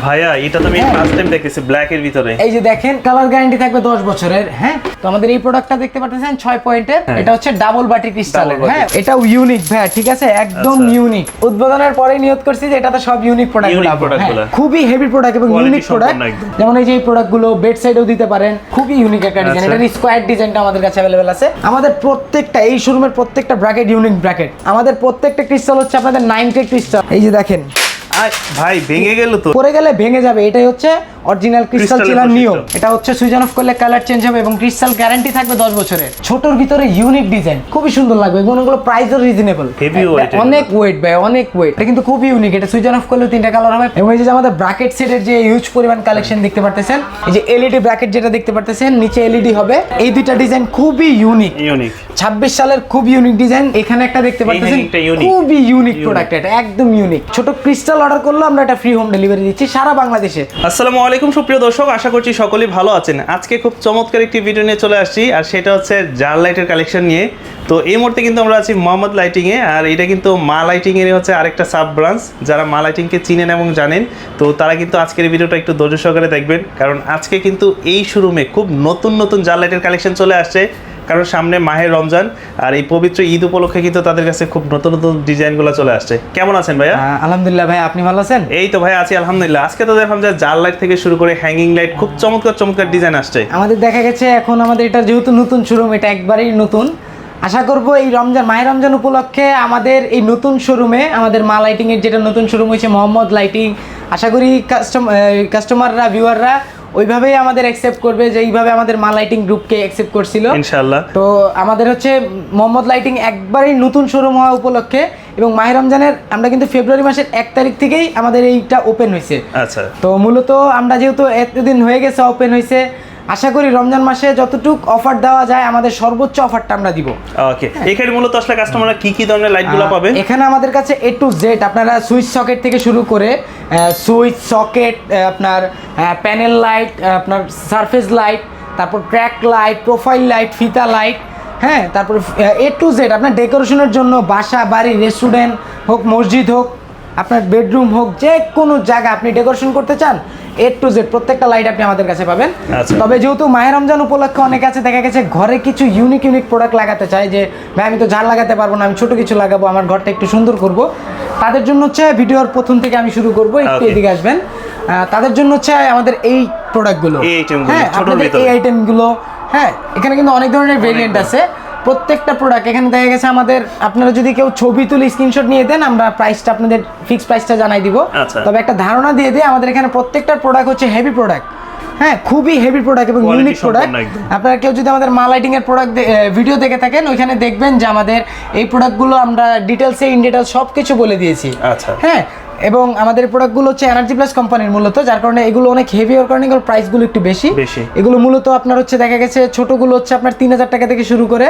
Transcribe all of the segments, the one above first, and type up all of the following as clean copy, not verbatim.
ভাইয়া এটা তো আমি ফার্স্ট টাইম দেখতেছি ব্ল্যাক এর ভিতরে। এই যে দেখেন কালার গ্যারান্টি থাকবে 10 বছরের। হ্যাঁ, তো আমাদের এই প্রোডাক্টটা দেখতে পাচ্ছেন 6 পয়েন্টের। এটা হচ্ছে ডাবল বাটি ক্রিস্টালের। হ্যাঁ, এটাও ইউনিক ভাই, ঠিক আছে, একদম ইউনিক। উদ্বোধনের পরেই নিয়ত করছি যে এটা তো সব ইউনিক প্রোডাক্টগুলো। খুবই হেভি প্রোডাক্ট এবং ইউনিক প্রোডাক্ট। যেমন এই যে এই প্রোডাক্টগুলো বেড সাইডেও দিতে পারেন, খুবই ইউনিক একটা ডিজাইন। এটার স্কয়ার ডিজাইনটা আমাদের কাছে अवेलेबल আছে। আমাদের প্রত্যেকটা এই শোরুমের প্রত্যেকটা ব্র্যাকেট ইউনিক ব্র্যাকেট। আমাদের প্রত্যেকটা ক্রিস্টাল হচ্ছে আপনাদের 9K ক্রিস্টাল। এই যে দেখেন ভাই ভেঙে গেল তো, পরে গেলে ভেঙে যাবে। এটাই হচ্ছে অরিজিনাল ক্রিস্টাল চিলার নিয়ম। এটা হচ্ছে সুইচ অন অফ করলে কালার চেঞ্জ হবে এবং ক্রিস্টাল গ্যারান্টি থাকবে 10 বছরের। ছোটর ভিতরে ইউনিক ডিজাইন, খুবই সুন্দর লাগবে। এগুলো প্রাইসও রিজনেবল, অনেক ওয়েট ভাই, অনেক ওয়েট। এটা কিন্তু খুবই ইউনিক। এটা সুইচ অন অফ করলে 3টা কালার হবে। এবং এই যে আমাদের ব্র্যাকেট সেটের যে হিউজ পরিমাণ কালেকশন দেখতে পারতেছেন, এই যে এলইডি ব্র্যাকেট যেটা দেখতে পারতেছেন, নিচে এলইডি হবে। এই দুইটা ডিজাইন খুবই ইউনিক। 26 সালের খুব ইউনিক ডিজাইন। এখানে একটা দেখতে পারতেছেন খুবই ইউনিক প্রোডাক্ট, এটা একদম ইউনিক। ছোট ক্রিস্টাল অর্ডার করলে আমরা এটা ফ্রি হোম ডেলিভারি দিচ্ছি সারা বাংলাদেশে। আসসালামু আলাইকুম সুপ্রিয় দর্শক, আশা করছি সকলেই ভালো আছেন। আজকে খুব চমৎকার একটি ভিডিও নিয়ে চলে আসছি, আর সেটা হচ্ছে জার লাইটের কালেকশন নিয়ে। তো এই মুহূর্তে কিন্তু আমরা আছি মোহাম্মদ লাইটিং এ, আর এটা কিন্তু মা লাইটিং এর হচ্ছে আরেকটা সাব ব্রাঞ্চ। যারা মা লাইটিং কে চিনেন এবং জানেন, তো তারা কিন্তু আজকের ভিডিওটা একটু ধৈর্য সহকারে দেখবেন, কারণ আজকে কিন্তু এই শোরুমে খুব নতুন নতুন জার লাইটের কালেকশন চলে আসছে। কারণ সামনে মাহে রমজান, আর এই পবিত্র ঈদ উপলক্ষে কিন্তু তাদের কাছে খুব নতুন নতুন ডিজাইনগুলো চলে আসছে। কেমন আছেন ভাইয়া? আলহামদুলিল্লাহ ভাই, আপনি ভালো আছেন? এই তো ভাই আছি আলহামদুলিল্লাহ। আজকে তো দেখলাম যে জার লাইট থেকে শুরু করে হ্যাঙ্গিং লাইট, খুব চমৎকার চমৎকার ডিজাইন আসছে। আমাদের দেখা গেছে এখন আমাদের এটা যেহেতু নতুন শোরুম, এটা একবারেই নতুন। আশা করব এই মাহে রমজান উপলক্ষে আমাদের এই নতুন শোরুমে, আমাদের মা লাইটিং এর যেটা নতুন শোরুম হয়েছে মোহাম্মদ লাইটিং, আশা করি কাস্টমাররা ভিউয়াররা ওইভাবেই আমাদের অ্যাকসেপ্ট করবে, যে এইভাবে আমাদের মা লাইটিং গ্রুপকে অ্যাকসেপ্ট করছিল ইনশাআল্লাহ। তো আমাদের হচ্ছে মোহাম্মদ লাইটিং একবারই নতুন শোরুম হওয়া উপলক্ষে, এবং মাহে রমজানের আমরা কিন্তু ফেব্রুয়ারি মাসের 1 তারিখ থেকেই আমাদের এইটা ওপেন হয়েছে। আচ্ছা, তো মূলত আমরা যেহেতু এতদিন হয়ে গেছে ওপেন হয়েছে, আশা করি রমজান মাসে যতটুকু অফার দেওয়া যায় আমাদের সর্বোচ্চ অফারটা আমরা দিব। ওকে, এখানে মূলত আসলে কাস্টমাররা কি কি ধরনের লাইটগুলো পাবে? এখানে আমাদের কাছে A to Z আপনারা সুইচ সকেট থেকে শুরু করে সুইচ সকেট, আপনার প্যানেল লাইট, আপনার সারফেস লাইট, তারপর ট্র্যাক লাইট, প্রোফাইল লাইট, ফিতা লাইট, হ্যাঁ, তারপর A to Z আপনার ডেকোরেশনের জন্য, বাসা বাড়ি রেস্টুরেন্ট হোক, মসজিদ হোক, আপনার বেডরুম হোক, যে কোনো জায়গা আপনি ডেকোরেশন করতে চান, A to Z প্রত্যেকটা লাইট আপনি আমাদের কাছে পাবেন। তবে যেহেতু মাহে রমজান উপলক্ষে অনেক আছে দেখা গেছে ঘরে কিছু ইউনিক প্রোডাক্ট লাগাতে চাই, যে ভাই আমি তো ঝাড় লাগাতে পারবো না, আমি ছোট কিছু লাগাবো, আমার ঘরটা একটু সুন্দর করব, তাদের জন্য হচ্ছে ভিডিওর প্রথম থেকে আমি শুরু করব, একটু এদিকে আসবেন। তাদের জন্য হচ্ছে আমাদের এই প্রোডাক্টগুলো, হ্যাঁ, আপনাদের এই আইটেমগুলো। হ্যাঁ, এখানে কিন্তু অনেক ধরনের ভেরিয়েন্ট আছে। প্রত্যেকটা প্রোডাক্ট এখানে দেখা গেছে আমাদের, আপনারা যদি কেউ ছবি তুলে স্ক্রিনশট নিয়ে দেন, আমরা প্রাইসটা আপনাদের ফিক্সড প্রাইসটা জানাই দিব। তবে একটা ধারণা দিয়ে দিই, আমাদের এখানে প্রত্যেকটা প্রোডাক্ট হচ্ছে হেভি প্রোডাক্ট। হ্যাঁ, খুবই হেভি প্রোডাক্ট এবং ইউনিক প্রোডাক্ট। আপনারা কেউ যদি আমাদের মা লাইটিং এর প্রোডাক্ট ভিডিও দেখে থাকেন, ওইখানে দেখবেন যে আমাদের এই প্রোডাক্টগুলো আমরা ডিটেলসে ইন ডিটেলস সব কিছু বলে দিয়েছি। হ্যাঁ, এবং আমাদের প্রোডাক্টগুলো হচ্ছে এনার্জি প্লাস কোম্পানির মূলত, যার কারণে এগুলো অনেক হেভি হওয়ার কারণে এগুলোর প্রাইসগুলো একটু বেশি। এগুলো মূলত আপনার হচ্ছে দেখা গেছে ছোটগুলো হচ্ছে আপনার 3000 টাকা থেকে শুরু করে,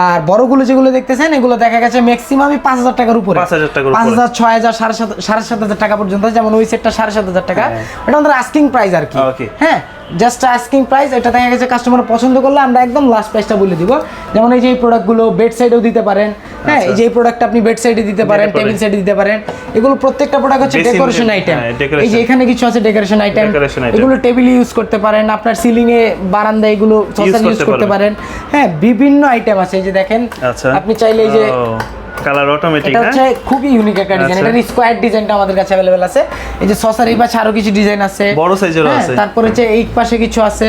আর বড়গুলো যেগুলো দেখতেছেন এগুলো দেখা গেছে ম্যাক্সিমামই 5000 টাকার উপরে, 5000, 6000, 7500 টাকা পর্যন্ত। যেমন ওই সেটটা 7500 টাকা, এটা আমাদের আস্কিং প্রাইস আর কি। হ্যাঁ, জাস্ট আস্কিং প্রাইস। এটা দেখা গেছে কাস্টমার পছন্দ করলে আমরা একদম লাস্ট প্রাইসটা বলে দিব। যেমন এই যে এই প্রোডাক্টগুলো বেড সাইডেও দিতে পারেন। হ্যাঁ, এই যে এই প্রোডাক্টটা আপনি বেড সাইডে দিতে পারেন, টেবিল সাইডে দিতে পারেন। এগুলো প্রত্যেকটা প্রোডাক্ট হচ্ছে ডেকোরেশন আইটেম। এই যে এখানে কিছু আছে ডেকোরেশন আইটেম, এগুলো টেবিলে ইউজ করতে পারেন, আপনার সিলিং এ, বারান্দায় এগুলো সসার ইউজ করতে পারেন। হ্যাঁ, বিভিন্ন আইটেম আছে। এই যে দেখেন, আপনি চাইলে এই যে কালার অটোমেটিক, এটা হচ্ছে খুবই ইউনিক একটা ডিজাইন। এটার স্কয়ার ডিজাইনটা আমাদের কাছে अवेलेबल আছে। এই যে সসার এই পাশে আরো কিছু ডিজাইন আছে, বড় সাইজেরও আছে। তারপর হচ্ছে এই পাশে কিছু আছে।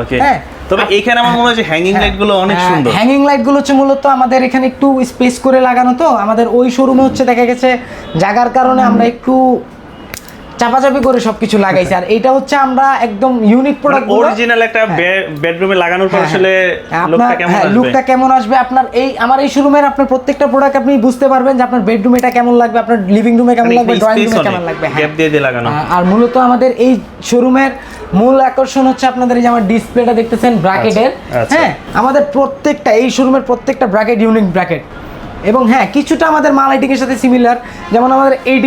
ওকে, হ্যাঁ, তবে এখানে আমার মনে হয় যে হ্যাঙ্গিং লাইটগুলো অনেক সুন্দর। হ্যাঙ্গিং লাইটগুলো হচ্ছে মূলত আমাদের এখানে একটু স্পেস করে লাগানো, তো আমাদের ওই শোরুমে হচ্ছে দেখা গেছে জায়গার কারণে আমরা একটু চাপাচাপি করে সবকিছু লাগাইছি। আর এটা হচ্ছে আমরা একদম ইউনিক প্রোডাক্ট, অরিজিনাল একটা বেডরুমে লাগানোর পর আসলে লুকটা কেমন আসবে আপনার এই আমার এই শোরুমের আপনার প্রত্যেকটা প্রোডাক্ট আপনি বুঝতে পারবেন যে আপনার বেডরুমে এটা কেমন লাগবে, আপনার লিভিং রুমে কেমন লাগবে, ড্রয়িং রুমে কেমন লাগবে, গ্যাপ দিয়ে দিয়ে লাগানো। আর মূলত আমাদের এই শোরুমের মূল আকর্ষণ হচ্ছে আপনাদের এই যে আমার ডিসপ্লেটা দেখতেছেন ব্র্যাকেটের। হ্যাঁ, আমাদের প্রত্যেকটা এই শোরুমের প্রত্যেকটা ব্র্যাকেট ইউনিক ব্র্যাকেট। এবং হ্যাঁ, কিছুটা আমাদের মা লাইটিং এর সাথে সিমিলার। যেমন আমাদের এই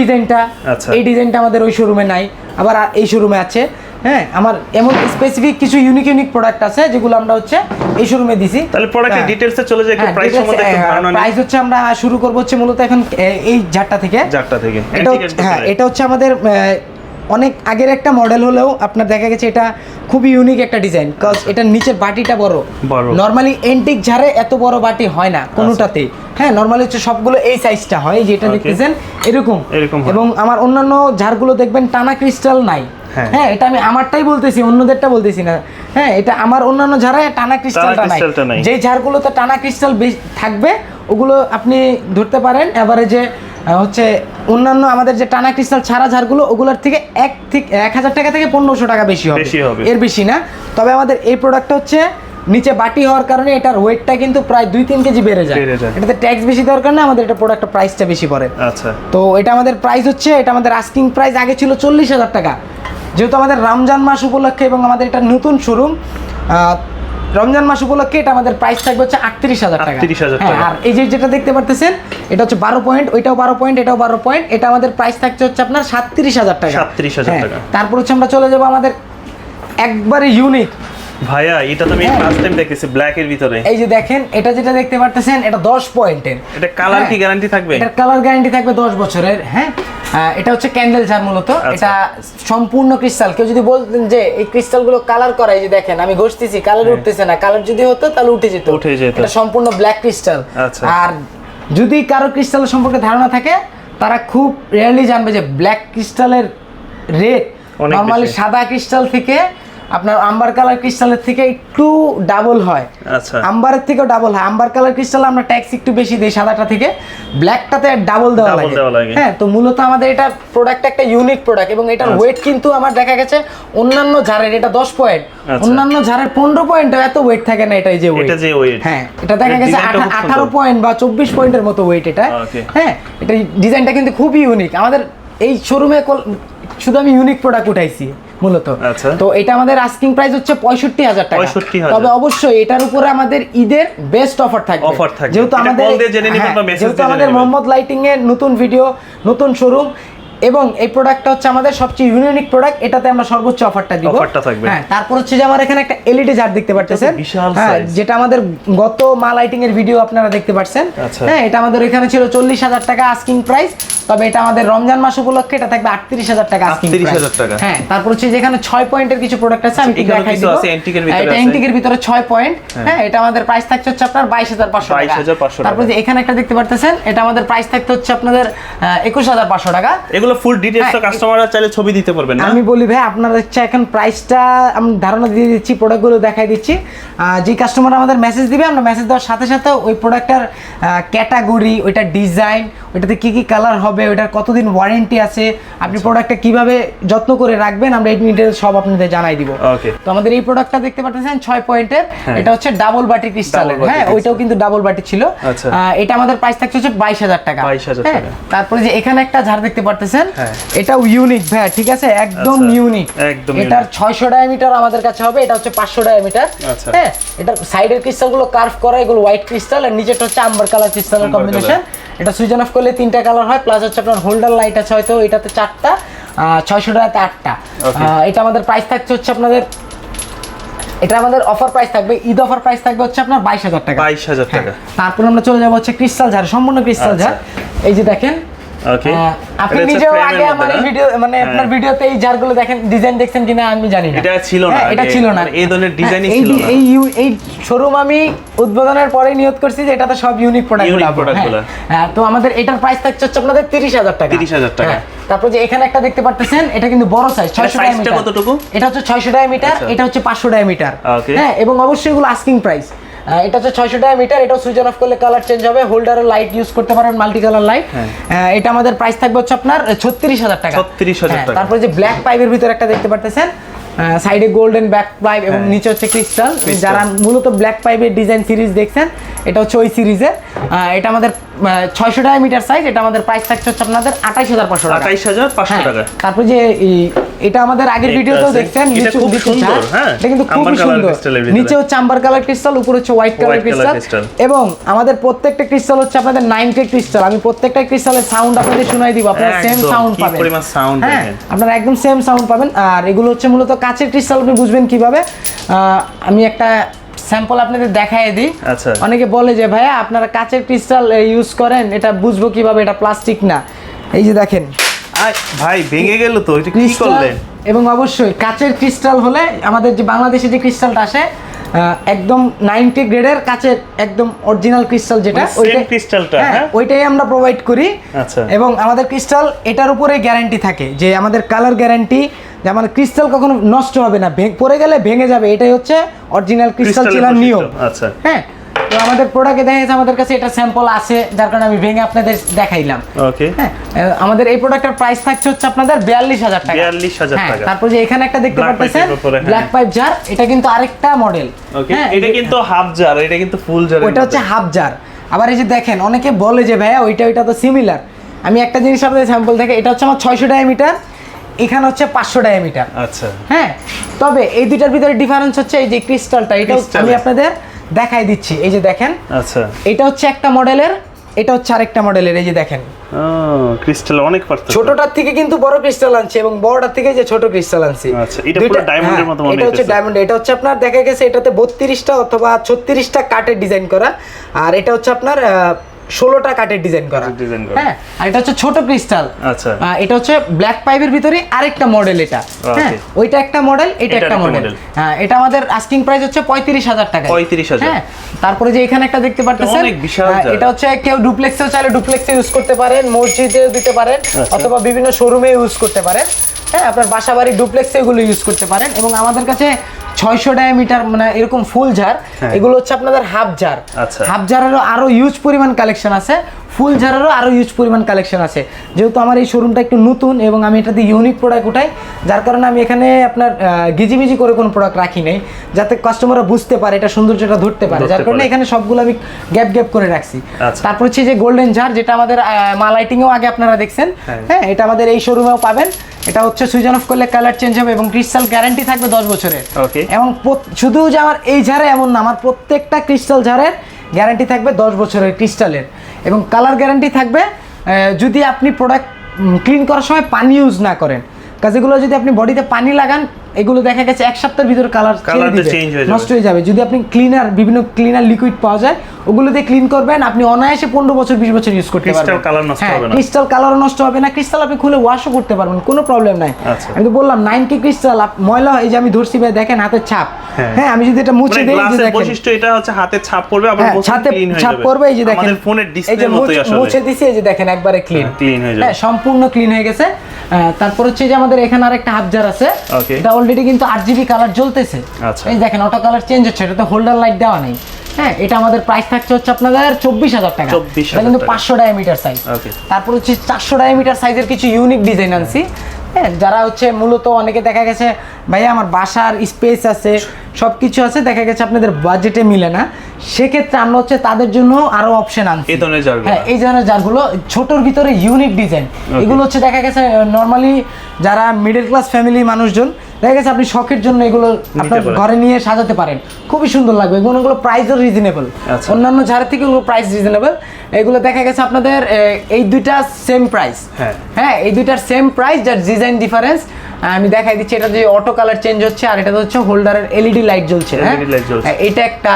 ডিজাইনটা আমাদের ওই শোরুমে নাই, আবার এই শোরুমে আছে। হ্যাঁ, আমার এমন স্পেসিফিক কিছু ইউনিক প্রোডাক্ট আছে যেগুলো আমরা হচ্ছে এই শোরুমে দিছি। তাহলে প্রোডাক্টের ডিটেইলসে চলে যাই, একটু প্রাইস সম্বন্ধে একটু ধারণা নিই। প্রাইস হচ্ছে আমরা শুরু করব হচ্ছে মূলত এখন এই জারটা থেকে। এটা হচ্ছে আমাদের অনেক আগের একটা মডেল হলেও আপনার দেখা গেছে এটা খুবই ইউনিক একটা ডিজাইন, কজ এটার নিচের বাটিটা বড়। নর্মালি এন্টিক ঝাড়ে এত বড় বাটি হয় না কোনোটাতেই। হ্যাঁ, নর্মালি হচ্ছে সবগুলো এই সাইজটা হয়, যেটা দেখতেছেন এরকম। এবং আমার অন্যান্য ঝাড়গুলো দেখবেন টানা ক্রিস্টাল নাই। হ্যাঁ, এটা আমি আমারটাই বলতেছি, অন্যদেরটা বলতেছি না। হ্যাঁ, এটা আমার অন্যান্য ঝাড়ে টানা ক্রিস্টালটা নাই। যেই ঝাড়গুলোতে টানা ক্রিস্টাল থাকবে ওগুলো আপনি ধরতে পারেন এভারেজে হচ্ছে অন্যান্য আমাদের যে টানা ক্রিস্টাল ছাড়া ঝাড়গুলো ওগুলোর থেকে 1000 টাকা থেকে 1500 টাকা বেশি হবে, এর বেশি না। তবে আমাদের এই প্রোডাক্টটা হচ্ছে নিচে বাটি হওয়ার কারণে এটার ওয়েটটা কিন্তু প্রায় 2-3 কেজি বেড়ে যায়। এটাতে ট্যাক্স বেশি দেওয়ার কারণে আমাদের এটা প্রোডাক্টের প্রাইসটা বেশি পড়ে। আচ্ছা, তো এটা আমাদের প্রাইস হচ্ছে, এটা আমাদের আস্কিং প্রাইস আগে ছিল 40,000 টাকা। যেহেতু আমাদের রমজান মাস উপলক্ষে এবং আমাদের এটা নতুন শোরুম, রমজান মাস উপলক্ষে এটা আমাদের প্রাইস থাকবে হচ্ছে 38,000 টাকা। আর এই যে যেটা দেখতে পারতেছেন এটা হচ্ছে 12 পয়েন্ট, ওইটাও 12 পয়েন্ট, এটাও 12 পয়েন্ট। এটা আমাদের প্রাইস থাকছে হচ্ছে আপনার 37,000 টাকা। 37,000 টাকা। তারপর হচ্ছে আমরা চলে যাব আমাদের একবারে ইউনিক ভাইয়া, এটা তো আমি ফার্স্ট টাইম দেখতেছি ব্ল্যাক এর ভিতরে। এই যে দেখেন, এটা যেটা দেখতে পারতেছেন এটা 10 পয়েন্টের। এটা কালার কি গ্যারান্টি থাকবে? এটা কালার গ্যারান্টি থাকবে 10 বছরের। হ্যাঁ, এটা হচ্ছে ক্যান্ডেল ঝাড় মূলত। এটা সম্পূর্ণ ক্রিস্টাল। কেউ যদি বলতেন যে এই ক্রিস্টালগুলো কালার করা, এই যে দেখেন আমি ঘষতেছি, কালার উঠতেছে না। কালার যদি হতো তাহলে উঠে যেত। এটা সম্পূর্ণ ব্ল্যাক ক্রিস্টাল। আর যদি কারো ক্রিস্টাল সম্পর্কে ধারণা থাকে তারা খুব রেয়ারলি জানবে যে ব্ল্যাক ক্রিস্টালের রেট নরমালি সাদা ক্রিস্টাল থেকে আপনার আম্বার কালার ক্রিস্টালের থেকে একটু ডাবল হয়। আচ্ছা, আম্বারের থেকেও ডাবল হয়। আম্বার কালার ক্রিস্টাল আমরা ট্যাক্স একটু বেশি দেই সাদাটা থেকে, ব্ল্যাকটাতে ডাবল দেওয়া লাগে। হ্যাঁ, তো মূলত আমাদের এটা প্রোডাক্ট একটা ইউনিক প্রোডাক্ট এবং এটার ওয়েট কিন্তু আমার দেখা গেছে অন্যান্য ঝাড়ের এটা 10 পয়েন্ট, অন্যান্য ঝাড়ের 15 পয়েন্ট এত ওয়েট থাকে না। এটাই যে ওয়েট, হ্যাঁ, এটা দেখা গেছে 18 পয়েন্ট বা 24 পয়েন্টের মতো ওয়েট এটা। হ্যাঁ, এটা ডিজাইনটা কিন্তু খুবই ইউনিক। আমাদের এই শোরুমে শুধু আমি ইউনিক প্রোডাক্ট উঠাইছি মূলত। তো এটা আমাদের আস্কিং প্রাইস হচ্ছে 65,000 টাকা। তবে অবশ্যই এটার উপরে আমাদের ঈদের বেস্ট অফার থাকবে। যেহেতু আমাদের মোহাম্মদ লাইটিং এর নতুন ভিডিও, নতুন শোরুম এবং এই প্রোডাক্টটা হচ্ছে আমাদের সবচেয়ে ইউনিক প্রোডাক্ট, এটাতে আমরা সর্বোচ্চ অফারটা দিব। হ্যাঁ, তারপর হচ্ছে যে আমার এখানে একটা এলইডি ঝাড় দেখতে পাচ্ছেন, হ্যাঁ, যেটা আমাদের গত মা লাইটিং এর ভিডিও আপনারা দেখতে পাচ্ছেন। হ্যাঁ, এটা আমাদের এখানে ছিল 40,000 টাকা আস্কিং প্রাইস। তবে এটা আমাদের রমজান মাস উপলক্ষে এটা থাকবে 38,000 টাকা আস্কিং প্রাইস। হ্যাঁ, তারপর হচ্ছে যেখানে 6 পয়েন্টের কিছু প্রোডাক্ট আছে আমি দেখাই দিব। এটা এন্টিকের ভিতরে 6 পয়েন্ট। হ্যাঁ, এটা আমাদের প্রাইস থাকছে হচ্ছে আপনার 22,500 টাকা। তারপর যে এখানে একটা দেখতে পাচ্ছেন, এটা আমাদের প্রাইস থাকতে হচ্ছে আপনাদের 21,500 টাকা। এগুলো ফুল ডিটেইলস তো কাস্টমাররা চাইলে ছবি দিতে পারবেন না? আমি বলি ভাই, আপনারা হচ্ছে এখন প্রাইসটা আমি ধারণা দিয়ে দিচ্ছি, প্রোডাক্টগুলো দেখাই দিচ্ছি। যে কাস্টমার আমাদের মেসেজ দিবে, আমরা মেসেজ দেওয়ার সাথে সাথে ওই প্রোডাক্টটার ক্যাটাগরি, ওইটার ডিজাইন, ওইটাতে কি কি কালার হবে, ওইটার কতদিন ওয়ারেন্টি আছে, আপনি প্রোডাক্টটা কিভাবে যত্ন করে রাখবেন, আমরা এই ডিটেইলস সব আপনাদের জানাই দিব। তো আমাদের এই প্রোডাক্টটা দেখতে পাচ্ছেন 6 পয়েন্টের। এটা হচ্ছে ডাবল বাটি ক্রিস্টালের। হ্যাঁ, ওইটাও কিন্তু ডাবল বাটি ছিল। এটা আমাদের প্রাইস থাকছে হচ্ছে 22,000 টাকা। হ্যাঁ, তারপরে যে এখানে একটা ঝাড় দেখতে পাচ্ছেন, এটাও ইউনিক ভাই, ঠিক আছে, একদম ইউনিক। এটার 600 ডায়ামিটার আমাদের কাছে হবে, এটা হচ্ছে 500 ডায়ামিটার। হ্যাঁ, এটার সাইডের ক্রিস্টালগুলো কার্ভ করা, এগুলো হোয়াইট ক্রিস্টাল, আর নিচেটা হচ্ছে আম্বার কালার ক্রিস্টালের কম্বিনেশন। এটা সুইচ অন অফ করলে 3টা কালার হয়, প্লাস হচ্ছে আপনার হোল্ডার লাইট আছে হয়তো এটাতে 4টা, 600 টাকাতে 8টা। এটা আমাদের প্রাইস থাকছে হচ্ছে আপনাদের, এটা আমাদের অফার প্রাইস থাকবে, ঈদ অফার প্রাইস থাকবে হচ্ছে আপনার 22,000 টাকা। 22,000 টাকা। তারপর আমরা চলে যাবো হচ্ছে ক্রিস্টাল ঝাড়, সম্পূর্ণ ক্রিস্টাল ঝাড়। এই যে দেখেন, আপনি নিজেও আগে আমার এই ভিডিও মানে আপনার ভিডিওতে এই জারগুলো দেখেন, ডিজাইন দেখছেন কিনা আমি জানি না। এটা ছিল না, এটা ছিল না, এই ধরনের ডিজাইনই ছিল না। এই শোরুম আমি উদ্বোধনের পরেই নিয়ত করছি যে এটাতে সব ইউনিক প্রোডাক্টগুলো। হ্যাঁ, তো আমাদের এটার প্রাইস থাকছে হচ্ছে আপনাদের 30,000 টাকা। 30,000 টাকা। তারপর যে এখানে একটা দেখতে পাচ্ছেন, এটা কিন্তু বড় সাইজ, 600 ডায়ামিটার। কতটুকু? এটা হচ্ছে 600 ডায়ামিটার, এটা হচ্ছে 500 ডায়ামিটার। হ্যাঁ, এবং অবশ্যই এগুলো আস্কিং প্রাইস। এটা হচ্ছে 600 ডায়ামিটার, এটা সুইচ অন অফ করলে কালার চেঞ্জ হবে, হোল্ডারের লাইট ইউজ করতে পারেন, মাল্টি কালার লাইট। এটা আমাদের প্রাইস থাকবে হচ্ছে আপনার 36,000 টাকা। 36,000 টাকা। তারপর যে ব্ল্যাক পাইপের ভিতরে একটা দেখতে পাচ্ছেন, সাইডে গোল্ডেন ব্যাক পাইপ এবং নিচে হচ্ছে ক্রিস্টাল। যারা মূলত ব্ল্যাক পাইপের ডিজাইন সিরিজ দেখছেন, এটা হচ্ছে ওই সিরিজের। এটা আমাদের 600 ডায়ামিটার সাইজ। এটা আমাদের প্রাইস থাকছে হচ্ছে আপনাদের 28,500 টাকা। 28,500 টাকা। তারপর যে এটা আমাদের আগের ভিডিওতেও দেখছেন, এটা খুব সুন্দর। হ্যাঁ, এটা কিন্তু খুব সুন্দর। নিচে হচ্ছে আম্বার কালার ক্রিস্টাল, উপরে হচ্ছে হোয়াইট কালার ক্রিস্টাল। এবং আমাদের প্রত্যেকটা ক্রিস্টাল হচ্ছে আপনাদের 9K ক্রিস্টাল। আমি প্রত্যেকটা ক্রিস্টালের সাউন্ড আপনাদের শোনাই দিব, আপনারা সেম সাউন্ড পাবেন। কি পরিমাণ সাউন্ড দেখেন, আপনারা একদম সেম সাউন্ড পাবেন। আর এগুলো হচ্ছে মূলত কাচের ক্রিস্টাল, আপনি বুঝবেন কিভাবে, আমি একটা স্যাম্পল আপনাদের দেখাই দিই। আচ্ছা, অনেকে বলে যে ভাইয়া আপনারা কাচের ক্রিস্টাল ইউজ করেন, এটা বুঝবো কিভাবে এটা প্লাস্টিক না। এই যে দেখেন, ভাই ভেঙে গেল তো, এটা কি ক্রিস্টাল করলেন? এবং অবশ্যই কাচের ক্রিস্টাল হলে আমাদের যে বাংলাদেশে যে ক্রিস্টালটা আসে একদম 90 গ্রেডের কাচের একদম অরিজিনাল ক্রিস্টাল যেটা সেম ক্রিস্টালটা, হ্যাঁ ওইটাই আমরা প্রোভাইড করি। আচ্ছা। এবং আমাদের ক্রিস্টাল এটার উপরে গ্যারান্টি থাকে যে আমাদের কালার গ্যারান্টি, যে আমাদের ক্রিস্টাল কখনো নষ্ট হবে না, পড়ে গেলে ভেঙে যাবে, এটাই হচ্ছে অরিজিনাল ক্রিস্টাল চেনার নিয়ম। আচ্ছা হ্যাঁ, তো আমাদের প্রোডাক্টে দেখা যাচ্ছে আমাদের কাছে এটা স্যাম্পল আছে, যার কারণে আমি ভেঙে আপনাদের দেখাইলাম। ওকে। হ্যাঁ, আমাদের এই প্রোডাক্টের প্রাইস থাকছে হচ্ছে আপনাদের 42,000 টাকা। 42,000 হ্যাঁ, টাকা। তারপর যে এখানে একটা দেখতে Black পাচ্ছেন pipe এর উপরে, হ্যাঁ। ব্ল্যাক পাইপ জার, এটা কিন্তু আরেকটা মডেল। ওকে, এটা কিন্তু হাফ জার, এটা কিন্তু ফুল জার। ওটা হচ্ছে হাফ জার। আবার এই যে দেখেন, অনেকে বলে যে ভাইয়া ওইটা তো সিমিলার। আমি একটা জিনিস আপনাদের স্যাম্পল থেকে, এটা হচ্ছে আমার 600 ডায়ামিটার, এখানে হচ্ছে 500 ডায়ামিটার। আচ্ছা। হ্যাঁ, তবে এই দুইটার ভিতরে ডিফারেন্স হচ্ছে এই যে ক্রিস্টালটা, এটা আমি আপনাদের দেখাই দিচ্ছি। এই যে দেখেন, আচ্ছা, এটা হচ্ছে একটা মডেলের, এটা হচ্ছে আরেকটা মডেলের। এই যে দেখেন, ক্রিস্টাল অনেক পার্থক্য। ছোটটার থেকে কিন্তু বড় ক্রিস্টাল আনছে এবং বড়টার থেকে যে ছোট ক্রিস্টাল আনছি। আচ্ছা, এটা পুরো ডায়মন্ডের মতো মনে হচ্ছে। এটা হচ্ছে ডায়মন্ড। এটা হচ্ছে আপনার দেখা গেছে এটাতে 32টা অথবা 36টা কাটের ডিজাইন করা, আর এটা হচ্ছে আপনার 16টা কাটের ডিজাইন করা। হ্যাঁ, আর এটা হচ্ছে ছোট ক্রিস্টাল। আচ্ছা, এটা হচ্ছে ব্ল্যাক পাইপের ভিতরে আরেকটা মডেল এটা। হ্যাঁ, ওইটা একটা মডেল, এটা একটা মডেল। হ্যাঁ, এটা আমাদের আস্কিং প্রাইস হচ্ছে 35,000 টাকা। 35,000। হ্যাঁ, তারপরে যে এখানে একটা দেখতে পাচ্ছেন, অনেক বিশাল। এটা হচ্ছে কেউ ডুপ্লেক্সেও চাইলে ডুপ্লেক্সে ইউজ করতে পারেন, মসজিদেও দিতে পারেন, অথবা বিভিন্ন শোরুমে ইউজ করতে পারেন। হ্যাঁ, আপনার বাসা বাড়ি ডুপ্লেক্সে এগুলো ইউজ করতে পারেন। এবং আমাদের কাছে 600 ডায়ামিটার মানে এরকম ফুল জার, এগুলো হচ্ছে আপনাদের হাফ জার। হাফ জারেরও আরো ইউজ পরিমাণ কালেকশন আছে, ফুল জারেরও আরো ইউজ পরিমাণ কালেকশন আছে। যেহেতু আমার এই শোরুমটা একটু নতুন এবং আমি এটাতে ইউনিক প্রোডাক্ট উঠাই, যার কারণে আমি এখানে আপনার গিজিমিজি করে কোনো প্রোডাক্ট রাখি নাই, যাতে কাস্টমাররা বুঝতে পারে, এটা সৌন্দর্যটা ধরতে পারে, যার কারণে এখানে সবগুলো আমি গ্যাপ করে রাখছি। তারপর হচ্ছে যে গোল্ডেন জার, যেটা আমাদের মা লাইটিংয়েও আগে আপনারা দেখছেন। হ্যাঁ, এটা আমাদের এই শোরুমেও পাবেন। এটা হচ্ছে সুইচ অন অফ করলে কালার চেঞ্জ হবে এবং ক্রিস্টাল গ্যারান্টি থাকবে 10 বছরের। এবং শুধু যে আমার এই ঝাড়ে এমন না, আমার প্রত্যেকটা ক্রিস্টাল ঝাড়ের গ্যারান্টি থাকবে 10 বছরের ক্রিস্টালের, এবং কালার গ্যারান্টি থাকবে যদি আপনি প্রোডাক্ট ক্লিন করার সময় পানি ইউজ না করেন। কাজেগুলো যদি আপনি বডিতে পানি লাগান, এগুলো দেখা গেছে 1 সপ্তাহের ভিতরে কালার নষ্ট হয়ে যাবে। যদি আপনি ক্লিনার, বিভিন্ন ক্লিনার লিকুইড পাওয়া যায়, ওগুলো দিয়ে ক্লিন করবেন, আপনি অনায়াসে 15 বছর 20 বছর ইউজ করতে পারবেন। ক্রিস্টাল কালারও নষ্ট হবে না, ক্রিস্টাল আপনি খুলে ওয়াশও করতে পারবেন, কোনো প্রবলেম নাই। আমি তো বললাম 9K ক্রিস্টাল ময়লা, এই যে আমি ধরছি ভাই, দেখেন হাতের ছাপ। হ্যাঁ, আমি যদি এটা মুছে দেই, এই যে দেখেন বৈশিষ্ট্য, এটা হচ্ছে হাতে ছাপ পড়বে, আবার হাতে ছাপ পড়বে। এই যে দেখেন, আমাদের ফোনের ডিসপ্লের মতোই আসলে মুছে দিছি, এই যে দেখেন একবারে ক্লিন হয়ে যাবে। হ্যাঁ, সম্পূর্ণ ক্লিন হয়ে গেছে। তারপর হচ্ছে যে আমাদের এখানে আরেকটা হাফ জার আছে, এটা অলরেডি কিন্তু 8GB কালার জ্বলতেছে। এই দেখেন, অটো কালার চেঞ্জ হচ্ছে, এটাতে হোল্ডার লাইট দেওয়া নেই। হ্যাঁ, এটা আমাদের প্রাইস থাকছে হচ্ছে আপনাদের 24,000 টাকা। এটা কিন্তু 500 ডায়ামিটার সাইজ। তারপর হচ্ছে 400 ডায়ামিটার সাইজের কিছু ইউনিক ডিজাইন আনছি। হ্যাঁ, যারা হচ্ছে মূলত অনেকে দেখা গেছে ভাইয়া আমার বাসার স্পেস আছে, সব কিছু আছে, দেখা গেছে আপনাদের বাজেটে মিলে না, সেক্ষেত্রে আমরা হচ্ছে তাদের জন্য আরো অপশন আনছি। হ্যাঁ, এই ধরনের জারগুলো ছোটর ভিতরে ইউনিক ডিজাইন, এগুলো হচ্ছে দেখা গেছে নর্মালি যারা মিডল ক্লাস ফ্যামিলি মানুষজন, দেখা গেছে আপনি শখের জন্য এগুলো আপনার ঘরে নিয়ে সাজাতে পারেন, খুবই সুন্দর লাগবে। এগুলো প্রাইসও রিজনেবল, অন্যান্য ঝাড়ের থেকে এগুলো প্রাইস রিজনেবল। এগুলো দেখা গেছে আপনাদের এই দুইটা সেম প্রাইস। হ্যাঁ, এই দুইটার সেম প্রাইস, যার ডিজাইন ডিফারেন্স আমি দেখাই দিচ্ছি। এটা যে অটো কালার চেঞ্জ হচ্ছে, আর এটা হচ্ছে হোল্ডারের এলইডি লাইট জ্বলছে। হ্যাঁ, এটা একটা,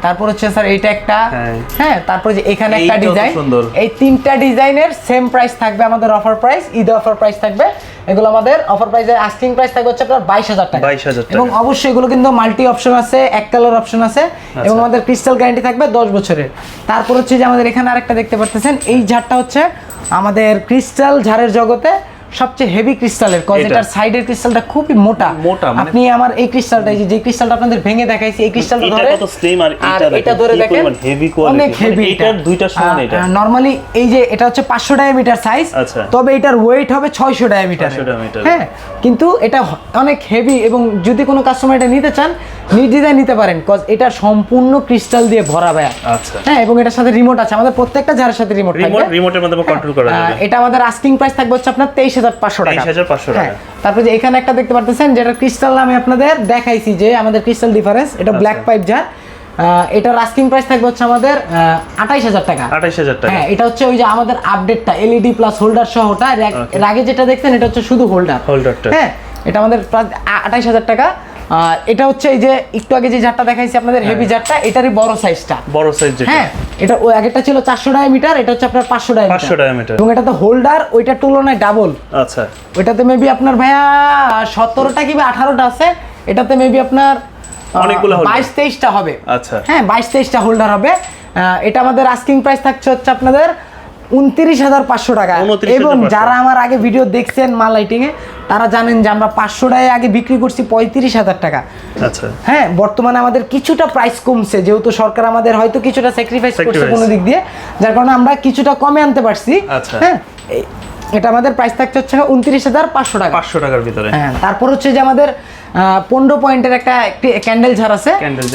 তারপর হচ্ছে স্যার এইটা একটা। হ্যাঁ, তারপর যে এখানে একটা ডিজাইন, এই তিনটা ডিজাইনের সেম প্রাইস থাকবে আমাদের offer price, Eid offer price থাকবে। এগুলো আমাদের অফার প্রাইসের আস্কিং প্রাইস থাকবে হচ্ছে আপনার 22,000 টাকা। এবং অবশ্যই এগুলো কিন্তু মাল্টি অপশন আছে, এক কালার অপশন আছে, এবং আমাদের ক্রিস্টাল গ্যারান্টি থাকবে 10 বছরের। তারপর হচ্ছে যে আমাদের এখানে আরেকটা দেখতে পাচ্ছেন, এই ঝাড়টা হচ্ছে আমাদের ক্রিস্টাল ঝাড়ের জগতে সবচেয়ে হেভি ক্রিস্টালের, কজ এটার সাইডের ক্রিস্টালটা খুবই মোটা। আপনি আমার এই ক্রিস্টালটা, যে ক্রিস্টালটা আপনাদের ভেঙে দেখাইছি, এই ক্রিস্টালটা ধরে কত স্লিম, আর এটা ধরে দেখেন হেভি কোয়ালিটি, অনেক হেভি। এটা দুইটা সমান। এটা নরমালি এই যে এটা হচ্ছে 500 ডায়ামিটার সাইজ, তবে এটার ওয়েট হবে 600 ডায়ামিটার। হ্যাঁ, কিন্তু এটা অনেক হেভি, এবং যদি কোনো কাস্টমার এটা নিতে চান নির্দ্বিধায় নিতে পারেন, কজ এটা সম্পূর্ণ ক্রিস্টাল দিয়ে ভরা ভাইয়া। হ্যাঁ, এবং এটার সাথে রিমোট আছে, আমাদের প্রত্যেকটা ঝাড়ের সাথে রিমোট থাকবে, রিমোটের মাধ্যমে কন্ট্রোল করা যাবে। এটা আমাদের আস্কিং প্রাইস থাকবে হচ্ছে আপনার 23,500 টাকা। 23,500 টাকা। তারপর যে এখানে একটা দেখতে পাচ্ছেন, যেটা ক্রিস্টাল আমি আপনাদের দেখাইছি, যে আমাদের ক্রিস্টাল ডিফারেন্স, এটা ব্ল্যাক পাইপ জার। এটার আস্কিং প্রাইস থাকবে হচ্ছে আমাদের 28,000 টাকা। 28,000 টাকা। হ্যাঁ, এটা হচ্ছে ওই যে আমাদের আপডেটটা এলইডি প্লাস হোল্ডার সহটা, এর আগে যেটা দেখছেন এটা হচ্ছে শুধু হোল্ডারটা। হ্যাঁ, এটা আমাদের 28,000 টাকা। এটা হচ্ছে এই যে একটু আগে যে জারটা দেখাইছি আপনাদের হেভি জারটা, এটারই বড় সাইজটা, বড় সাইজ যেটা। হ্যাঁ এটা ওই আগেরটা ছিল 400 ডায়ামিটার, এটা হচ্ছে আপনার 500 ডায়ামিটার। 500 ডায়ামিটার। এবং এটাতে হোল্ডার ওইটার তুলনায় ডাবল। আচ্ছা, ওইটাতে মেবি আপনার ভাইয়া 17টা কি 18টা আছে, এটাতে মেবি আপনার অনেকগুলো 22-23টা হবে। আচ্ছা, হ্যাঁ 22-23টা হোল্ডার হবে। এটা আমাদের আস্কিং প্রাইস থাকছে হচ্ছে আপনাদের 29,500 টাকা। 29,500 এবং যারা আমার আগে ভিডিও দেখছেন মা লাইটিং এ, তারা জানেন যে আমরা 500 টাকায় আগে বিক্রি করছি 35,000 টাকা। আচ্ছা, হ্যাঁ বর্তমানে আমাদের কিছুটা প্রাইস কমছে, যেহেতু সরকার আমাদের হয়তো কিছুটা স্যাক্রিফাইস করছে কোনো দিক দিয়ে, যার কারণে আমরা কিছুটা কমে আনতে পারছি। আচ্ছা, হ্যাঁ এটা আমাদের প্রাইস থাকছে হচ্ছে 29,500 টাকা। 500 টাকার ভিতরে। হ্যাঁ তারপর হচ্ছে যে আমাদের 15 পয়েন্টের একটা ক্যান্ডেল ঝাড় আছে,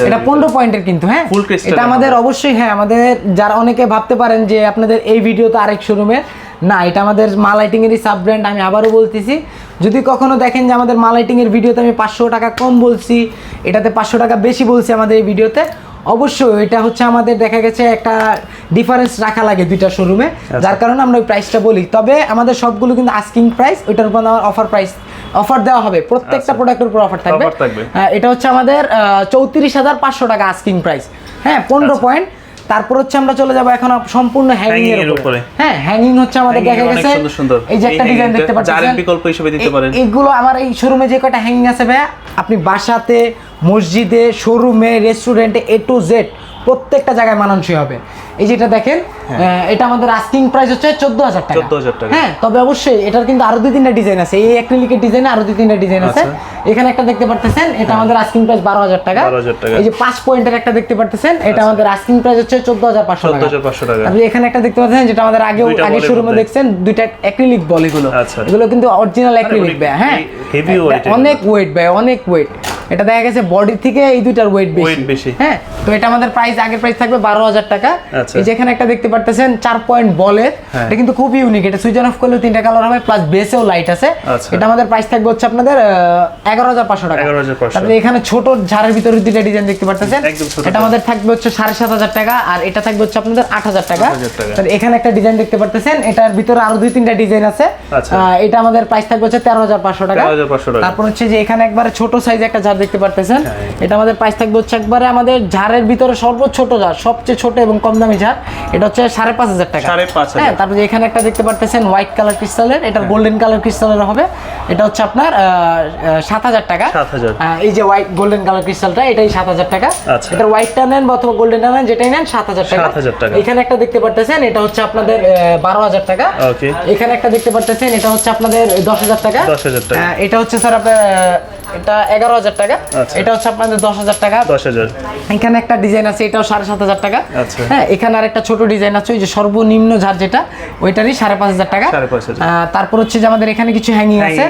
এটা 15 পয়েন্টের কিন্তু। হ্যাঁ ফুল ক্রিস্টাল এটা আমাদের অবশ্যই, হ্যাঁ আমাদের যারা অনেকে ভাবতে পারেন যে আপনাদের এই ভিডিও তো আরেক শোরুমের, না এটা আমাদের মা লাইটিং এরই সাব ব্র্যান্ড। আমি আবারও বলতেছি, যদি কখনো দেখেন যে আমাদের মা লাইটিং এর ভিডিওতে আমি 500 টাকা কম বলছি, এটাতে 500 টাকা বেশি বলছি আমাদের এই ভিডিওতে, অবশ্যই এটা হচ্ছে আমাদের দেখা গেছে একটা ডিফারেন্স রাখা লাগে দুইটা শোরুমে, যার কারণে আমরা ওই প্রাইসটা বলি। তবে আমাদের সবগুলো কিন্তু আস্কিং প্রাইস, ওইটার উপর আমার অফার প্রাইস অফার দেওয়া হবে, প্রত্যেকটা প্রোডাক্টের উপর অফার থাকবে। এটা হচ্ছে আমাদের 34,500 টাকা আস্কিং প্রাইস। হ্যাঁ 15 পয়েন্ট। তারপর হচ্ছে আমরা চলে যাব এখন সম্পূর্ণ হ্যাঙ্গিং এর উপরে। হ্যাঁ হ্যাঙ্গিং হচ্ছে আমাদের দেখা গেছে এই যে একটা ডিজাইন দেখতে পাচ্ছেন, যার বিকল্প হিসেবে দিতে পারেন। এইগুলো আমার এই শোরুমে যে কয়টা হ্যাঙ্গিং আছে ভাইয়া, আপনি বাসাতে, মসজিদে, শোরুমে, রেস্টুরেন্টে A to Z প্রত্যেকটা জায়গায় মানানসই হবে। এই যেটা দেখেন, এটা আমাদের আস্কিং প্রাইস হচ্ছে 14,000 টাকা। 14,000 টাকা। হ্যাঁ তবে অবশ্যই এটার কিন্তু আরো 2-3টা ডিজাইন আছে, এই অ্যাক্রিলিকের ডিজাইনে আরো 2-3টা ডিজাইন আছে। এখানে একটা দেখতে পারতেছেন, এটা আমাদের আস্কিং প্রাইস 12,000 টাকা। 12,000 টাকা। এই যে 5 পয়েন্টের একটা দেখতে পারতেছেন, এটা আমাদের আস্কিং প্রাইস হচ্ছে 14,500 টাকা। 14,500 টাকা। আপনি এখানে একটা দেখতে পাচ্ছেন, যেটা আমাদের আগে শোরুমে দেখছেন, দুইটা অ্যাক্রিলিক বল এগুলো। এগুলো কিন্তু অরিজিনাল অ্যাক্রিলিক ভাই। হ্যাঁ হেভি ওয়েট, অনেক ওয়েট ভাই, অনেক ওয়েট। এটা দেখা গেছে বডি থেকে এই দুইটার ওয়েট বেশি। হ্যাঁ তো এটা আমাদের প্রাইস, আগের প্রাইস থাকবে 12,000 টাকা। এই যেখানে একটা দেখতে পারতেছেন 4 পয়েন্ট বলের, এটা কিন্তু খুবই ইউনিক। এটা সুইচ অফ করলেও 3টা কালার হবে, প্লাস বেসেও লাইট আছে। এটা আমাদের প্রাইস থাকবে হচ্ছে আপনাদের 11,500 টাকা। তারপরে এখানে ছোট ঝাড়ের ভিতরে দুইটা ডিজাইন দেখতে পারতেছেন, এটা আমাদের থাকবে হচ্ছে 7,500 টাকা, আর এটা থাকবে হচ্ছে আপনাদের 8,000 টাকা। তাহলে এখানে একটা ডিজাইন দেখতে পারতেছেন, এটার ভিতরে আরো 2-3টা ডিজাইন আছে। এটা আমাদের প্রাইস থাকবে হচ্ছে 13,500 টাকা। তারপর হচ্ছে যে এখানে একবারে ছোট সাইজে একটা ঝাড় দেখতে পারতেছেন, এটা আমাদের প্রাইস থাকবে হচ্ছে একবারে আমাদের ঝাড়ের ভিতরে সর্বোচ্চ ছোট ঝাড়, সবচেয়ে ছোট এবং কম দামি ঝাড়, এটা হচ্ছে 5,500 টাকা। হ্যাঁ তারপরে এখানে একটা দেখতে পারতেছেন হোয়াইট কালার ক্রিস্টালের, এটা গোল্ডেন কালার ক্রিস্টালের হবে, এটা হচ্ছে আপনার 7,000 টাকা। এই যে হোয়াইট গোল্ডেন কালার ক্রিস্টালটা, এটাই 7,000 টাকা। এটা হোয়াইটটা নেন বা অথবা গোল্ডেনটা নেন, যেটাই নেন 7,000 টাকা। এখানে একটা দেখতে পারতেছেন, এটা হচ্ছে আপনাদের 12,000 টাকা। এখানে একটা দেখতে পারতেছেন, এটা হচ্ছে আপনাদের 10,000 টাকা। এটা হচ্ছে স্যার আপনার এটা 11,000 টাকা। এটা হচ্ছে আপনাদের 10,000 টাকা। 10,000। এখানে একটা ডিজাইন আছে, এটাও 7,500 টাকা। হ্যাঁ এখানে আরেকটা ছোট ডিজাইন আছে, ওই যে সর্বনিম্ন ঝাড় যেটা, ওইটারই 5,500 টাকা। তারপর হচ্ছে যে আমাদের এখানে কিছু হ্যাঙ্গিং আছে,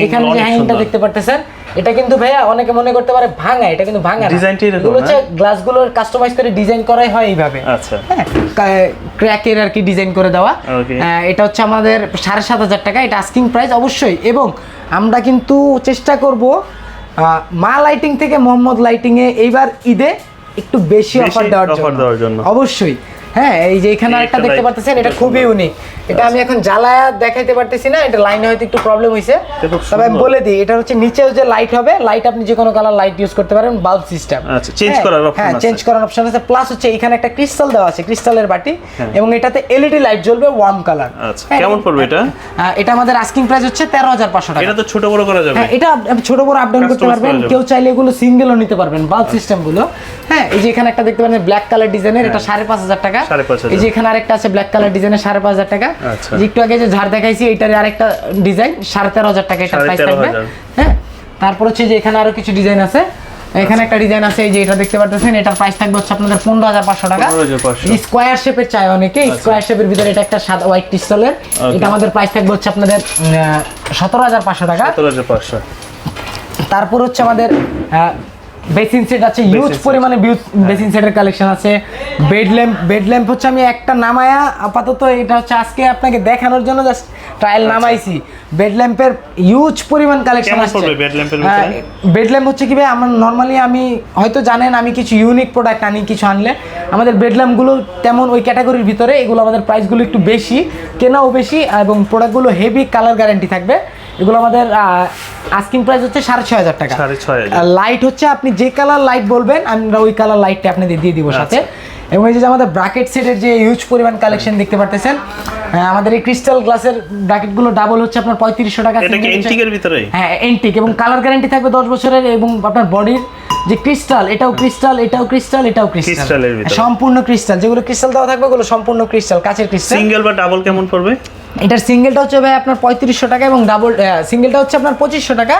এখানে যে হ্যাঙ্গিংটা দেখতে পারতেছেন, এটা কিন্তু ভাইয়া অনেকে মনে করতে পারে ভাঙা, এটা কিন্তু ভাঙা না। ডিজাইনটি এরকম, এগুলো হচ্ছে গ্লাসগুলো কাস্টমাইজ করে ডিজাইন করাই হয় এইভাবে। আচ্ছা, হ্যাঁ ক্র্যাকের আর কি ডিজাইন করে দেওয়া। এটা হচ্ছে আমাদের 7,500 টাকা, এটা আস্কিং প্রাইস অবশ্যই। এবং আমরা কিন্তু চেষ্টা করব মা লাইটিং থেকে মোহাম্মদ লাইটিং এ এইবার ঈদে একটু বেশি অফার দেওয়ার জন্য অবশ্যই। হ্যাঁ এই যে এখানে আরেকটা দেখতে পাচ্ছেন, এটা খুবই ইউনিক। এটা আমি এখন জ্বালায়া দেখাইতে পারতেছি না, এটা লাইনে হয়তো একটু প্রবলেম হইছে, তবে আমি বলে দিই, এটা হচ্ছে নিচেও যে লাইট হবে, লাইট আপনি যে কোনো কালার লাইট ইউজ করতে পারেন, বাল্ব সিস্টেম। আচ্ছা, চেঞ্জ করার অপশন আছে। হ্যাঁ চেঞ্জ করার অপশন আছে, প্লাস হচ্ছে এখানে একটা ক্রিস্টাল দেওয়া আছে, ক্রিস্টালের বাটি, এবং এটাতে এলইডি লাইট জ্বলবে ওয়ার্ম কালার। আচ্ছা কেমন পড়বে এটা? এটা আমাদের আস্কিং প্রাইস হচ্ছে 13,500 টাকা। এটা তো ছোট বড় করা যাবে। হ্যাঁ এটা ছোট বড় আপ ডাউন করতে পারবেন, কেউ চাইলে এগুলো সিঙ্গেলও নিতে পারবেন, বাল্ব সিস্টেম গুলো। হ্যাঁ এই যে এখানে একটা দেখতে পারেন ব্ল্যাক কালার ডিজাইনের, এটা 5,500 টাকা। এই যে এখানে আরেকটা আছে ব্ল্যাক কালার ডিজাইনের 5,500 টাকা। একটু আগে যে ঝাড় দেখাইছি, এটার আরেকটা ডিজাইন 13,500 টাকা, এটা প্রাইস থাকবে। হ্যাঁ তারপর হচ্ছে যে এখানে আরো কিছু ডিজাইন আছে, এখানে একটা ডিজাইন আছে, এই যে এটা দেখতে পাচ্ছেন, এটার প্রাইস থাকবে হচ্ছে আপনাদের 15,500 টাকা। স্কয়ার শেপের চাই অনেকে, স্কয়ার শেপের ভিতরে এটা একটা সাদা হোয়াইট ক্রিস্টালের, এটা আমাদের প্রাইস থাকবে হচ্ছে আপনাদের 17,500 টাকা। 17,500। তারপর হচ্ছে আমাদের বেসিন সেট আছে, হিউজ পরিমাণে বেসিন সেটের কালেকশন আছে। বেড ল্যাম্প হচ্ছে আমি একটা নামায়া আপাতত, এটা হচ্ছে আজকে আপনাকে দেখানোর জন্য জাস্ট ট্রায়াল নামাইছি। বেড ল্যাম্পের হিউজ পরিমাণ কালেকশন আছে। বেড ল্যাম্প হচ্ছে কি ভাই, আমার নরমালি আমি হয়তো জানেন আমি কিছু ইউনিক প্রোডাক্ট আনি, কিছু আনলে আমাদের বেড ল্যাম্পগুলো তেমন ওই ক্যাটাগরির ভিতরে, এগুলো আমাদের প্রাইসগুলো একটু বেশি, কেনাও বেশি, এবং প্রোডাক্টগুলো হেভি কালার গ্যারান্টি থাকবে। এগুলো আমাদের আস্কিং প্রাইস হচ্ছে 6,500 টাকা। 6,500। লাইট হচ্ছে আপনি যে কালার লাইট বলবেন আমরা ওই কালার লাইটটা আপনাদের দিয়ে দিব সাথে। এবং এই যে আমাদের ব্র্যাকেট সেটের যে হিউজ পরিমাণ কালেকশন দেখতে পারতেছেন, আমাদের এই ক্রিস্টাল গ্লাসের ব্র্যাকেটগুলো ডাবল হচ্ছে আপনার 3500 টাকা। এটা কি এন্টিকের ভিতরে? হ্যাঁ এন্টিক, এবং কালার গ্যারান্টি থাকবে 10 বছরের। এবং আপনার বডির যে ক্রিস্টাল, এটাও ক্রিস্টাল, এটাও ক্রিস্টাল, এটাও ক্রিস্টাল, ক্রিস্টালের ভিতরে সম্পূর্ণ ক্রিস্টাল। যেগুলো ক্রিস্টাল দেওয়া থাকবে ওগুলো সম্পূর্ণ ক্রিস্টাল, কাচের ক্রিস্টাল। সিঙ্গেল বা ডাবল কেমন পড়বে? এটার সিঙ্গেলটা হচ্ছে ভাই আপনার 3500 টাকা, এবং ডাবল সিঙ্গেলটা হচ্ছে আপনার 2500 টাকা,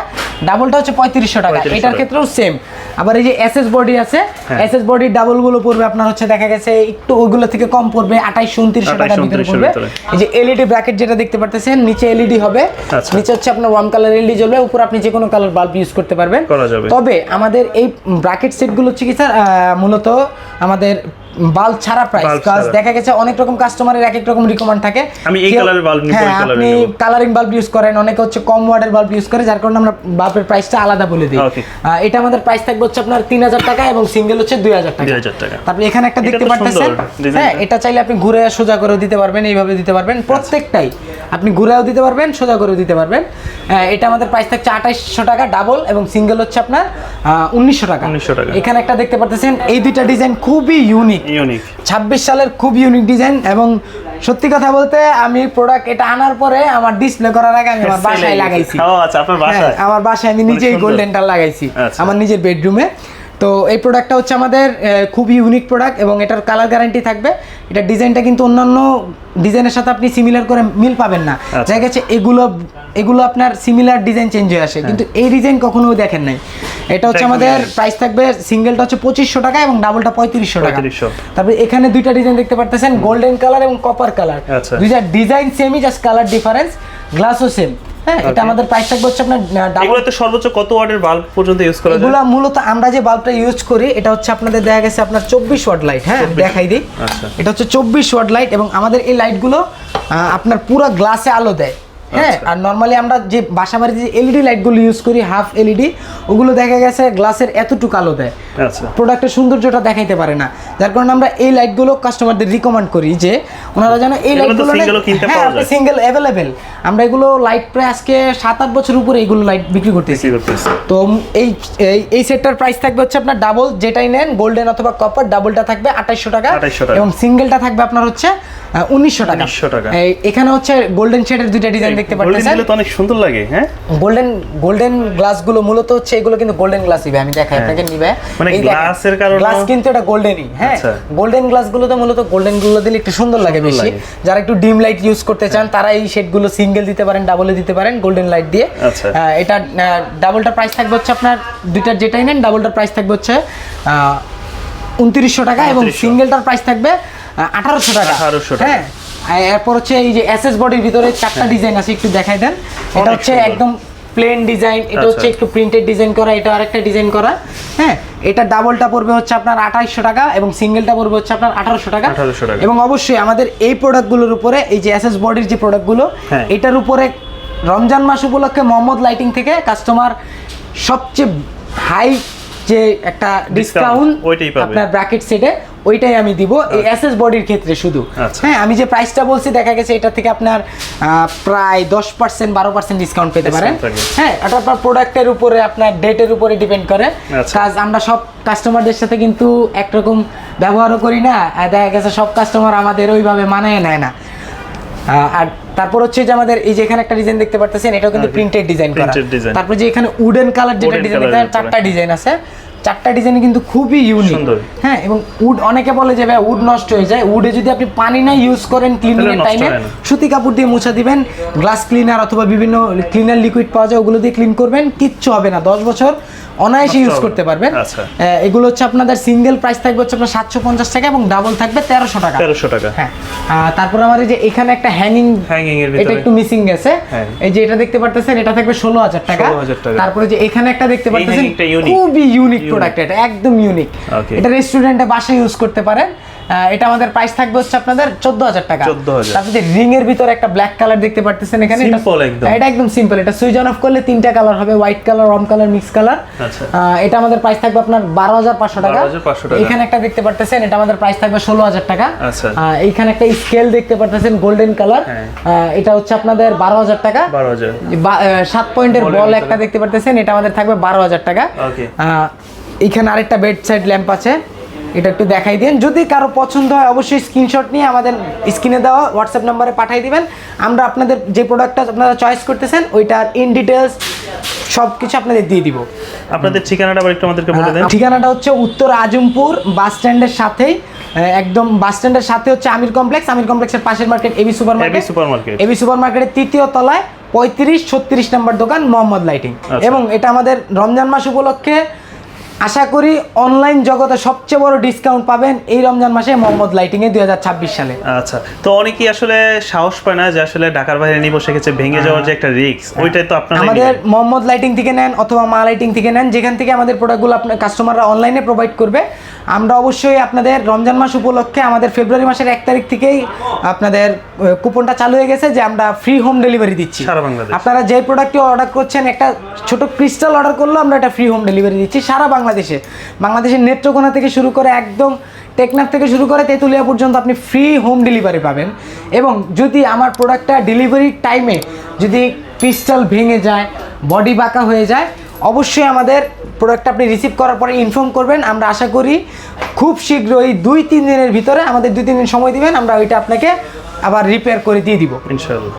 ডাবলটা হচ্ছে 3500 টাকা। এটার ক্ষেত্রেও সেম। আবার এই যে এসএস বডি আছে, এসএস বডির ডাবলগুলো পড়বে আপনার হচ্ছে দেখা গেছে একটু ওইগুলো থেকে কম পড়বে, 2800-2900 টাকার ভিতরে পড়বে। এই যে এলইডি ব্র্যাকেট যেটা দেখতে পারতেছেন, নিচে এলইডি হবে, নিচে হচ্ছে আপনার ওয়ান কালার এলইডি জ্বলবে, উপর আপনি যে কোনো কালার বাল্ব ইউজ করতে পারবেন। তবে আমাদের এই ব্র্যাকেট সেটগুলো হচ্ছে কি স্যার, মূলত আমাদের বাল্ব ছাড়া প্রাইস। কাজ দেখা গেছে অনেক রকম কাস্টমারের এক এক রকম রিকমেন্ড থাকে, আমি এই কালারের বাল্ব নিব, হ্যাঁ আপনি কালারিং বাল্ব ইউজ করেন, অনেকে হচ্ছে কম ওয়াটের বাল্ব ইউজ করে, যার কারণে আমরা বাল্বের প্রাইসটা আলাদা বলে দিই। এটা আমাদের প্রাইস থাকবে হচ্ছে আপনার 3000 টাকা, এবং সিঙ্গেল হচ্ছে 2000 টাকা। তারপর এখানে একটা দেখতে পাচ্ছেন, হ্যাঁ এটা চাইলে আপনি ঘুরে সোজা করেও দিতে পারবেন, এইভাবে দিতে পারবেন, প্রত্যেকটাই আপনি ঘুরেও দিতে পারবেন, সোজা করেও দিতে পারবেন। এটা আমাদের প্রাইস থাকছে 2800 টাকা ডাবল, এবং সিঙ্গেল হচ্ছে আপনার 1900 টাকা। এখানে একটা দেখতে পাচ্ছেন, এই দুইটা ডিজাইন খুবই ইউনিক, 26 সালের খুব ইউনিক ডিজাইন। এবং সত্যি কথা বলতে আমি প্রোডাক্ট এটা আনার পরে আমার ডিসপ্লে করার আগে আমি আমার বাসায় লাগাইছি। আচ্ছা, আপনার বাসায়? আমার বাসায় আমি নিজেই গোল্ডেনটা লাগাইছি আমার নিজের বেডরুমে। তো এই প্রোডাক্টটা হচ্ছে আমাদের খুব ইউনিক প্রোডাক্ট, এবং এটার কালার গ্যারান্টি থাকবে। এটা ডিজাইনটা কিন্তু অন্যান্য ডিজাইনের সাথে আপনি সিমিলার করে মিল পাবেন না। দেখা গেছে এগুলো আপনার সিমিলার ডিজাইন চেঞ্জ হয়ে আসে, কিন্তু এই ডিজাইন কখনো দেখেন নাই। এটা হচ্ছে আমাদের প্রাইস থাকবে, সিঙ্গেলটা হচ্ছে 2500 টাকা এবং ডাবলটা 3500 টাকা। তারপর এখানে দুইটা ডিজাইন দেখতে পারতেছেন, গোল্ডেন কালার এবং কপার কালার। দুইটা ডিজাইন সেমই, জাস্ট কালার ডিফারেন্স, গ্লাসও সেম। হ্যাঁ, এটা আমাদের প্রাইস থাকবে হচ্ছে আপনার এগুলোতে সর্বোচ্চ কত ওয়াটের বাল্ব পর্যন্ত ইউজ করা যায়? এগুলো মূলত আমরা যে বাল্বটা ইউজ করি এটা হচ্ছে আপনাদের দেখা গেছে আপনার 24 ওয়াট লাইট। হ্যাঁ দেখাই দিই, এটা হচ্ছে 24 ওয়াট লাইট, এবং আমাদের এই লাইটগুলো আপনার পুরো গ্লাসে আলো দেয়। হ্যাঁ, আর নরমালি আমরা যে বাসাবাড়িতে যে এলইডি লাইটগুলো ইউজ করি, হাফ এলইডি, ওগুলো দেখা গেছে গ্লাসের এতটুকু আলো দেয়, প্রোডাক্টের সৌন্দর্যটা দেখাইতে পারে না। যার কারণে আমরা এই লাইটগুলো কাস্টমারদের রিকমেন্ড করি যে ওনারা যেন এই লাইটগুলো, হ্যাঁ আপনি সিঙ্গেল অ্যাভেলেবেল, আমরা এগুলো লাইট প্রায় আজকে 7-8 বছর উপরে এইগুলো লাইট বিক্রি করতেছি। তো এই সেটটার প্রাইস থাকবে হচ্ছে আপনার ডাবল যেটাই নেন, গোল্ডেন অথবা কপার, ডাবলটা থাকবে 2800 টাকা, এবং সিঙ্গেলটা থাকবে আপনার হচ্ছে 1900 টাকা। এখানে হচ্ছে গোল্ডেন শেডের দুইটা ডিজাইন দেখতে পাচ্ছেন, তো অনেক সুন্দর লাগে। হ্যাঁ, গোল্ডেন গ্লাসগুলো মূলত হচ্ছে এগুলো কিন্তু গোল্ডেন গ্লাসই, আমি দেখাই আপনাকে নিবে, মানে গ্লাসের কারণে গ্লাস কিন্তু এটা গোল্ডেনই। হ্যাঁ, গোল্ডেন গ্লাসগুলো তো মূলত গোল্ডেন গুলো দিলে একটু সুন্দর লাগে বেশি। যারা একটু ডিম লাইট ইউজ করতে চান তারা এই শেডগুলো সিঙ্গেল দিতে পারেন, ডাবলে দিতে পারেন গোল্ডেন লাইট দিয়ে। এটা ডাবলটার প্রাইস থাকবে হচ্ছে আপনার, দুইটার যেটাই নেন ডাবলটার প্রাইস থাকবে হচ্ছে 2900 টাকা, এবং সিঙ্গেলটার প্রাইস থাকবে 1800 টাকা। হ্যাঁ, এরপর হচ্ছে এই যে এসএস বডির ভিতরে 4টা ডিজাইন আছে, একটু দেখাই দেন। এটা হচ্ছে একদম প্লেন ডিজাইন, এটা হচ্ছে একটু প্রিন্টেড ডিজাইন করা, এটা আরেকটা ডিজাইন করা। হ্যাঁ, এটা ডাবলটা পড়বে হচ্ছে আপনার 2800 টাকা, এবং সিঙ্গেলটা পড়বে হচ্ছে আপনার 1800 টাকা। এবং অবশ্যই আমাদের এই প্রোডাক্টগুলোর উপরে, এই যে এসএস বডির যে প্রোডাক্টগুলো, এটার উপরে রমজান মাস উপলক্ষে মোহাম্মদ লাইটিং থেকে কাস্টমার সবচেয়ে হাই যে একটা ডিসকাউন্ট আপনার ব্র্যাকেট সেটে, ওইটাই আমি দিব এই এসএস বডির ক্ষেত্রে শুধু। হ্যাঁ, আমি যে প্রাইসটা বলছি দেখা গেছে এটা থেকে আপনার প্রায় 10% 12% ডিসকাউন্ট পেতে পারেন। হ্যাঁ, এটা আপনার প্রোডাক্টের উপরে, আপনার ডেটের উপরে ডিপেন্ড করে। কাজ আমরা সব কাস্টমারদের সাথে কিন্তু একরকম ব্যবহারও করি না, দেখা গেছে সব কাস্টমার আমাদের ওইভাবে মানায় নেয় না। আর তারপর হচ্ছে যে আমাদের এই যে এখানে একটা ডিজাইন দেখতে পারতেছেন, এটাও কিন্তু প্রিন্টেড ডিজাইন করা। তারপর যে এখানে উডেন কালার যেটা ডিজাইন দেখতে 4টা ডিজাইন আছে, 4টা ডিজাইন কিন্তু খুবই ইউনিক। হ্যাঁ, এবং উড অনেকে বলে যে ভাই উড নষ্ট হয়ে যায়, উডে যদি আপনি পানি না ইউজ করেন ক্লিনিং এর টাইমে, সুতি কাপড় দিয়ে মুছা দিবেন, গ্লাস ক্লিনার অথবা বিভিন্ন ক্লিনার লিকুইড পাওয়া যায়, ওগুলো দিয়ে ক্লিন করবেন, কিচ্ছু হবে না, 10 বছর অনায়াসে ইউজ করতে পারবেন। এগুলো হচ্ছে আপনাদের সিঙ্গেল প্রাইস থাকবে হচ্ছে আপনার 750 টাকা, এবং ডাবল থাকবে 1300 টাকা। হ্যাঁ, তারপর আমাদের যে এখানে একটা হ্যাঙ্গিং এর ভিতরে এটা একটু মিসিং গেছে, এই যে এটা দেখতে পারতেছেন, এটা থাকবে 16000 টাকা। তারপরে যে এখানে একটা দেখতে পারতেছেন, খুবই ইউনিক প্রোডাক্ট, এটা একদম ইউনিক। এটা রেস্টুরেন্টে বাসায় ইউজ করতে পারেন। এটা আমাদের প্রাইস থাকবে হচ্ছে আপনাদের 14000 টাকা। 14,000 তারপর যে রিং এর ভিতরে একটা ব্ল্যাক কালার দেখতে পারতেছেন এখানে, Simple একদম। এটা একদম সিম্পল। এটা সুইচ অন অফ করলে তিনটা কালার হবে, হোয়াইট কালার, রম কালার, মিক্স কালার। আচ্ছা। এটা আমাদের প্রাইস থাকবে আপনার 12500 টাকা। 12,500 টাকা। এখানে একটা দেখতে পারতেছেন, এটা আমাদের প্রাইস থাকবে 16000 টাকা। আচ্ছা। এইখানে একটা স্কেল দেখতে পারতেছেন গোল্ডেন কালার, এটা হচ্ছে আপনাদের 12000 টাকা। 12,000 7 পয়েন্টের Ball বল এর একটা দেখতে পারতেছেন, এটা আমাদের থাকবে 12000 টাকা। ওকে। এখানে আরেকটা বেড সাইড ল্যাম্প আছে, এটা একটু দেখাই দেন। যদি কারো পছন্দ হয় অবশ্যই স্ক্রিনশট নিয়ে আমাদের স্ক্রিনে দেওয়া হোয়াটসঅ্যাপ নাম্বারে পাঠিয়ে দিবেন। আমরা আপনাদের যে প্রোডাক্টটা আপনারা চয়েস করতেছেন ওইটার ইন ডিটেলস সব কিছু আপনাদের দিয়ে দিব। আপনাদের ঠিকানাটা আবার একটু আমাদেরকে বলে দেন। ঠিকানাটা হচ্ছে উত্তর আজমপুর বাস স্ট্যান্ডের সাথেই, একদম বাস স্ট্যান্ডের সাথে হচ্ছে আমির কমপ্লেক্স, আমির কমপ্লেক্সের পাশের market AB super market. AB super মার্কেটের ৩য় তলায় 35-36 নম্বর দোকান মোহাম্মদ লাইটিং। এবং এটা আমাদের রমজান মাস উপলক্ষে আশা করি অনলাইন জগতে সবচেয়ে বড় ডিসকাউন্ট পাবেন এই রমজান মাসে মোহাম্মদ লাইটিং এ 2026 সালে। আচ্ছা, তো অনেকেই আসলে সাহস পায় না যে আসলে ঢাকার বাইরে নিয়ে বসে গেছে, ভেঙে যাওয়ার যে একটা রিস্ক, ওইটাই তো আপনারা আমাদের মোহাম্মদ লাইটিং থেকে নেন অথবা মা লাইটিং থেকে নেন, যেখান থেকে আমাদের প্রোডাক্টগুলো আপনার কাস্টমাররা অনলাইনে প্রোভাইড করবে। আমরা অবশ্যই আপনাদের রমজান মাস উপলক্ষে আমাদের ফেব্রুয়ারি মাসের 1 তারিখ থেকেই আপনাদের কুপনটা চালু হয়ে গেছে যে আমরা ফ্রি হোম ডেলিভারি দিচ্ছি সারা বাংলাদেশ। আপনারা যে প্রোডাক্টটি অর্ডার করছেন, একটা ছোট ক্রিস্টাল অর্ডার করলেও আমরা এটা ফ্রি হোম ডেলিভারি দিচ্ছি সারা বাংলাদেশের নেত্রকোনা থেকে শুরু করে একদম টেকনাফ থেকে শুরু করে তেঁতুলিয়া পর্যন্ত আপনি ফ্রি হোম ডেলিভারি পাবেন। এবং যদি আমার প্রোডাক্টটা ডেলিভারির টাইমে যদি ক্রিস্টাল ভেঙে যায়, বডি বাঁকা হয়ে যায়, অবশ্যই আমাদের প্রোডাক্টটা আপনি রিসিভ করার পরে ইনফর্ম করবেন। আমরা আশা করি খুব শীঘ্রই 2-3 দিনের ভিতরে, আমাদের 2-3 দিন সময় দিবেন, আমরা ওইটা আপনাকে আবার রিপেয়ার করে দিয়ে দিব ইনশাআল্লাহ।